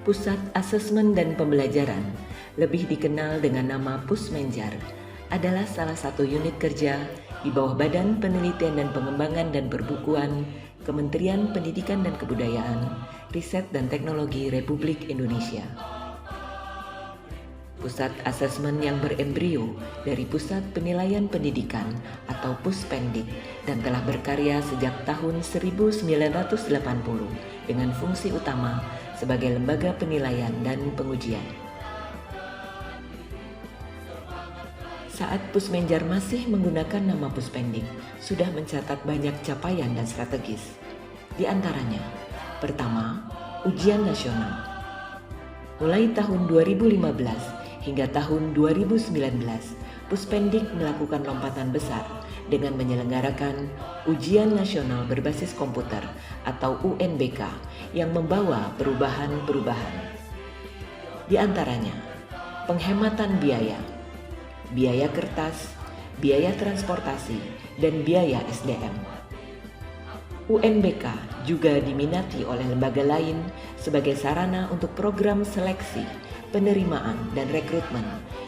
Pusat Asesmen dan Pembelajaran, lebih dikenal dengan nama Pusmenjar, adalah salah satu unit kerja di bawah Badan Penelitian dan Pengembangan dan Perbukuan Kementerian Pendidikan dan Kebudayaan, Riset dan Teknologi Republik Indonesia. Pusat asesmen yang berembrio dari Pusat Penilaian Pendidikan atau Puspendik dan telah berkarya sejak tahun 1980 dengan fungsi utama sebagai lembaga penilaian dan pengujian. Saat Pusmenjar masih menggunakan nama Puspendik, sudah mencatat banyak capaian dan strategis. Di antaranya, pertama, ujian nasional. Mulai tahun 2015 hingga tahun 2019, Puspendik melakukan lompatan besar dengan menyelenggarakan ujian nasional berbasis komputer atau UNBK yang membawa perubahan-perubahan. Di antaranya, penghematan biaya, biaya kertas, biaya transportasi, dan biaya SDM. UNBK juga diminati oleh lembaga lain sebagai sarana untuk program seleksi, penerimaan, dan rekrutmen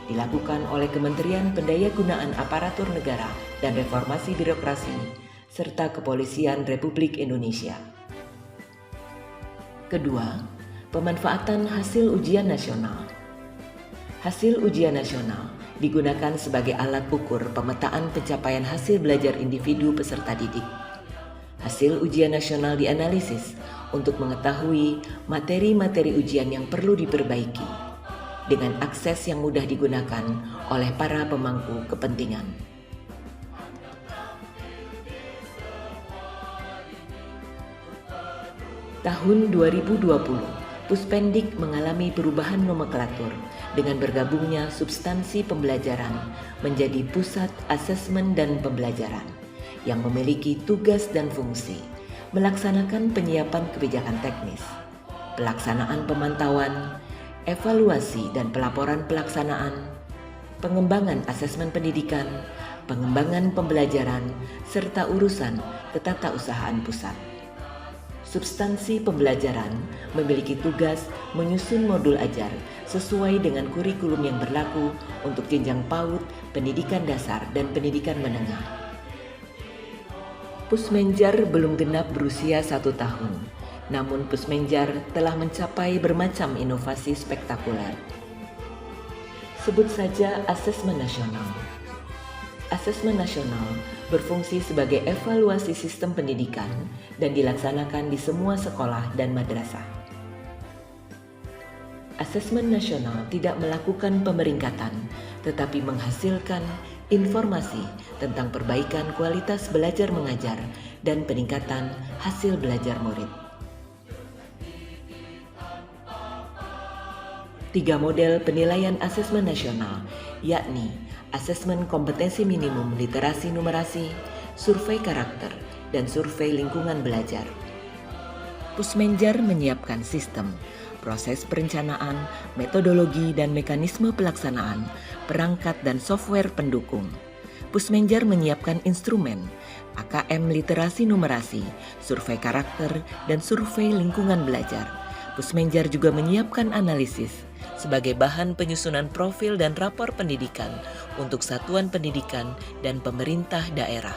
dilakukan oleh Kementerian Pendayagunaan Aparatur Negara dan Reformasi Birokrasi serta Kepolisian Republik Indonesia. Kedua, pemanfaatan hasil ujian nasional. Hasil ujian nasional digunakan sebagai alat ukur pemetaan pencapaian hasil belajar individu peserta didik. Hasil ujian nasional dianalisis untuk mengetahui materi-materi ujian yang perlu diperbaiki dengan akses yang mudah digunakan oleh para pemangku kepentingan. Tahun 2020, Puspendik mengalami perubahan nomenklatur dengan bergabungnya substansi pembelajaran menjadi Pusat Asesmen dan Pembelajaran yang memiliki tugas dan fungsi melaksanakan penyiapan kebijakan teknis, pelaksanaan pemantauan, evaluasi dan pelaporan pelaksanaan, pengembangan asesmen pendidikan, pengembangan pembelajaran, serta urusan ketatausahaan pusat. Substansi pembelajaran memiliki tugas menyusun modul ajar sesuai dengan kurikulum yang berlaku untuk jenjang PAUD, pendidikan dasar, dan pendidikan menengah. Pusmenjar belum genap berusia 1 tahun, namun Pusmenjar telah mencapai bermacam inovasi spektakuler. Sebut saja asesmen nasional. Asesmen nasional berfungsi sebagai evaluasi sistem pendidikan dan dilaksanakan di semua sekolah dan madrasah. Asesmen nasional tidak melakukan pemeringkatan, tetapi menghasilkan informasi tentang perbaikan kualitas belajar mengajar dan peningkatan hasil belajar murid. 3 model penilaian asesmen nasional, yakni asesmen kompetensi minimum literasi numerasi, survei karakter, dan survei lingkungan belajar. Pusmenjar menyiapkan sistem, proses perencanaan, metodologi dan mekanisme pelaksanaan, perangkat dan software pendukung. Pusmenjar menyiapkan instrumen, AKM literasi numerasi, survei karakter, dan survei lingkungan belajar. Pusmenjar juga menyiapkan analisis sebagai bahan penyusunan profil dan rapor pendidikan untuk satuan pendidikan dan pemerintah daerah.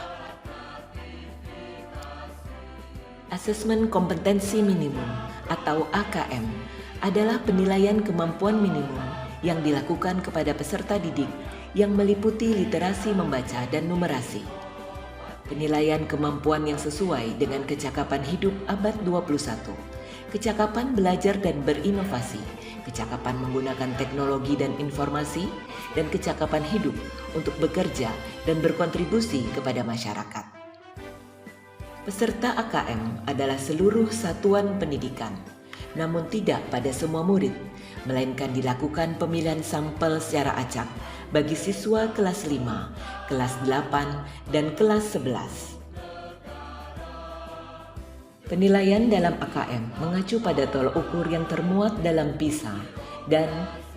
Asesmen kompetensi minimum atau AKM adalah penilaian kemampuan minimum yang dilakukan kepada peserta didik yang meliputi literasi membaca dan numerasi. Penilaian kemampuan yang sesuai dengan kecakapan hidup abad 21, kecakapan belajar dan berinovasi, kecakapan menggunakan teknologi dan informasi, dan kecakapan hidup untuk bekerja dan berkontribusi kepada masyarakat. Peserta AKM adalah seluruh satuan pendidikan, namun tidak pada semua murid, melainkan dilakukan pemilihan sampel secara acak bagi siswa kelas 5, kelas 8, dan kelas 11. Penilaian dalam AKM mengacu pada tolok ukur yang termuat dalam PISA dan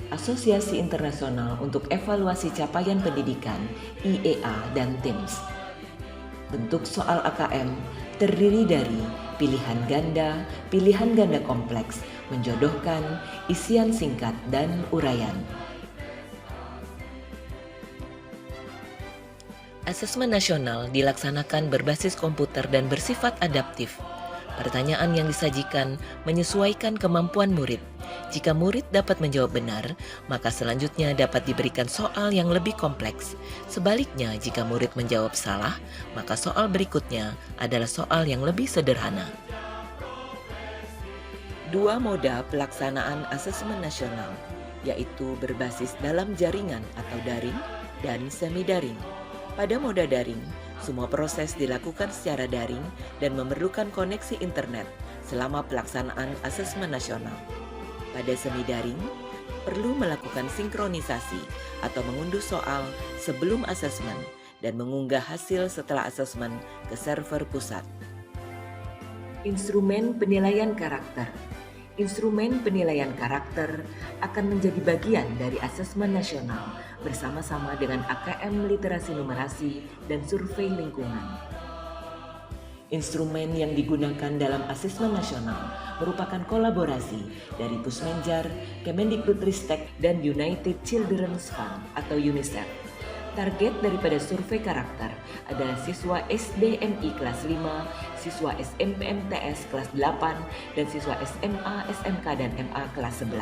Asosiasi Internasional untuk Evaluasi Capaian Pendidikan (IEA) dan TIMSS. Bentuk soal AKM terdiri dari pilihan ganda kompleks, menjodohkan, isian singkat, dan uraian. Asesmen nasional dilaksanakan berbasis komputer dan bersifat adaptif. Pertanyaan yang disajikan menyesuaikan kemampuan murid. Jika murid dapat menjawab benar, maka selanjutnya dapat diberikan soal yang lebih kompleks. Sebaliknya, jika murid menjawab salah, maka soal berikutnya adalah soal yang lebih sederhana. Dua moda pelaksanaan asesmen nasional, yaitu berbasis dalam jaringan atau daring dan semi-daring. Pada moda daring, semua proses dilakukan secara daring dan memerlukan koneksi internet selama pelaksanaan asesmen nasional. Pada semi-daring, perlu melakukan sinkronisasi atau mengunduh soal sebelum asesmen dan mengunggah hasil setelah asesmen ke server pusat. Instrumen penilaian karakter. Instrumen penilaian karakter akan menjadi bagian dari asesmen nasional bersama-sama dengan AKM literasi numerasi dan survei lingkungan. Instrumen yang digunakan dalam asesmen nasional merupakan kolaborasi dari Pusmenjar, Kemendikbudristek, dan United Children's Fund atau UNICEF. Target daripada survei karakter adalah siswa SDMI kelas 5, siswa SMPMTS kelas 8, dan siswa SMA, SMK, dan MA kelas 11.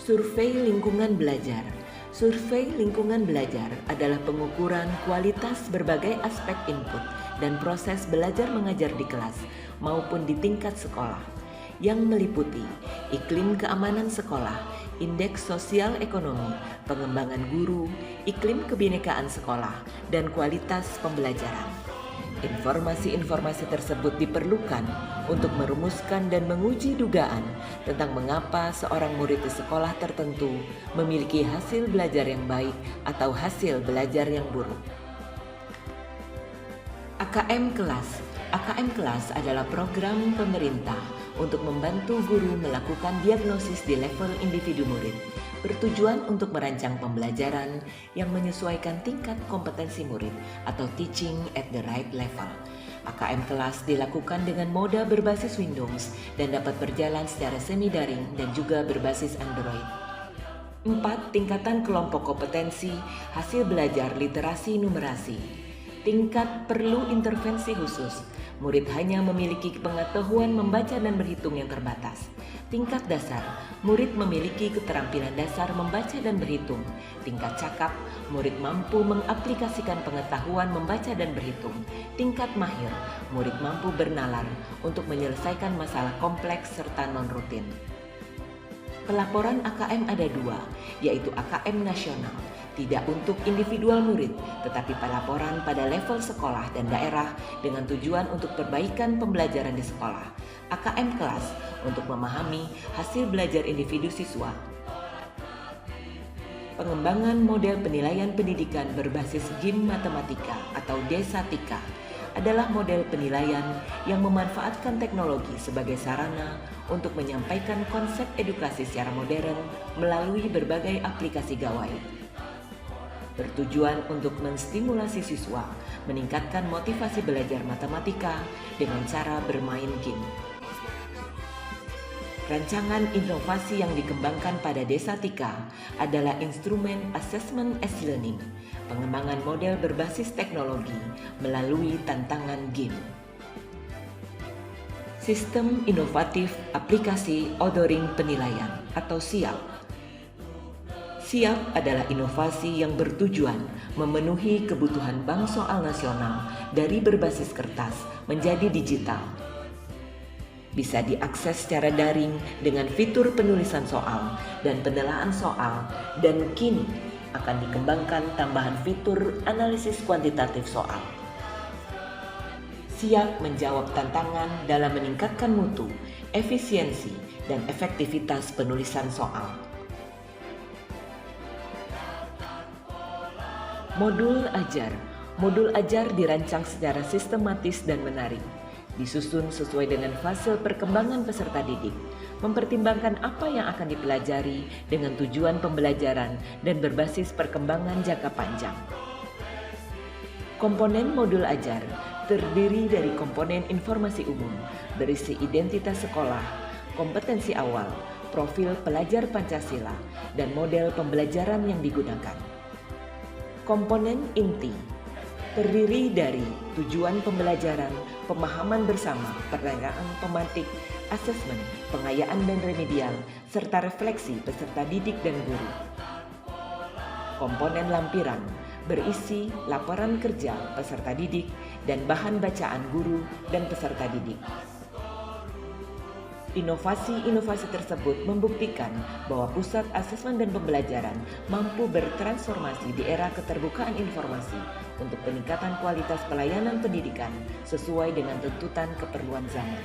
Survei lingkungan belajar. Survei lingkungan belajar adalah pengukuran kualitas berbagai aspek input dan proses belajar mengajar di kelas maupun di tingkat sekolah, yang meliputi iklim keamanan sekolah, indeks sosial ekonomi, pengembangan guru, iklim kebinekaan sekolah, dan kualitas pembelajaran. Informasi-informasi tersebut diperlukan untuk merumuskan dan menguji dugaan tentang mengapa seorang murid di sekolah tertentu memiliki hasil belajar yang baik atau hasil belajar yang buruk. AKM Kelas. AKM Kelas adalah program pemerintah untuk membantu guru melakukan diagnosis di level individu murid, bertujuan untuk merancang pembelajaran yang menyesuaikan tingkat kompetensi murid atau teaching at the right level. AKM Kelas dilakukan dengan moda berbasis Windows dan dapat berjalan secara semi-daring dan juga berbasis Android. 4. Tingkatan kelompok kompetensi hasil belajar literasi numerasi. Tingkat perlu intervensi khusus. Murid hanya memiliki pengetahuan membaca dan berhitung yang terbatas. Tingkat dasar, murid memiliki keterampilan dasar membaca dan berhitung. Tingkat cakap, murid mampu mengaplikasikan pengetahuan membaca dan berhitung. Tingkat mahir, murid mampu bernalar untuk menyelesaikan masalah kompleks serta non-rutin. Pelaporan AKM ada dua, yaitu AKM nasional, tidak untuk individual murid, tetapi pelaporan pada level sekolah dan daerah dengan tujuan untuk perbaikan pembelajaran di sekolah. AKM kelas untuk memahami hasil belajar individu siswa. Pengembangan model penilaian pendidikan berbasis GIM matematika atau Desatika adalah model penilaian yang memanfaatkan teknologi sebagai sarana untuk menyampaikan konsep edukasi secara modern melalui berbagai aplikasi gawai. Bertujuan untuk menstimulasi siswa meningkatkan motivasi belajar matematika dengan cara bermain game. Rancangan inovasi yang dikembangkan pada Desatika adalah instrumen Assessment as Learning, pengembangan model berbasis teknologi melalui tantangan game. Sistem Inovatif Aplikasi Authoring Penilaian atau SIAP. SIAP adalah inovasi yang bertujuan memenuhi kebutuhan bank soal nasional dari berbasis kertas menjadi digital. Bisa diakses secara daring dengan fitur penulisan soal dan penelaahan soal, dan kini akan dikembangkan tambahan fitur analisis kuantitatif soal. SIAP menjawab tantangan dalam meningkatkan mutu, efisiensi, dan efektivitas penulisan soal. Modul ajar. Modul ajar dirancang secara sistematis dan menarik. Disusun sesuai dengan fase perkembangan peserta didik, mempertimbangkan apa yang akan dipelajari dengan tujuan pembelajaran dan berbasis perkembangan jangka panjang. Komponen modul ajar terdiri dari komponen informasi umum, berisi identitas sekolah, kompetensi awal, profil pelajar Pancasila, dan model pembelajaran yang digunakan. Komponen inti terdiri dari tujuan pembelajaran, pemahaman bersama, pertanyaan pemantik, asesmen, pengayaan dan remedial, serta refleksi peserta didik dan guru. Komponen lampiran berisi laporan kerja peserta didik dan bahan bacaan guru dan peserta didik. Inovasi-inovasi tersebut membuktikan bahwa Pusat Asesmen dan Pembelajaran mampu bertransformasi di era keterbukaan informasi untuk peningkatan kualitas pelayanan pendidikan sesuai dengan tuntutan keperluan zaman.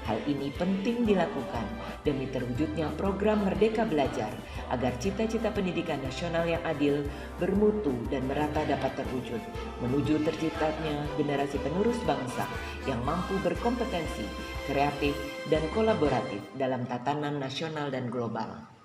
Hal ini penting dilakukan demi terwujudnya program Merdeka Belajar agar cita-cita pendidikan nasional yang adil, bermutu, dan merata dapat terwujud, menuju terciptanya generasi penerus bangsa yang mampu berkompetensi, kreatif, dan kolaboratif dalam tatanan nasional dan global.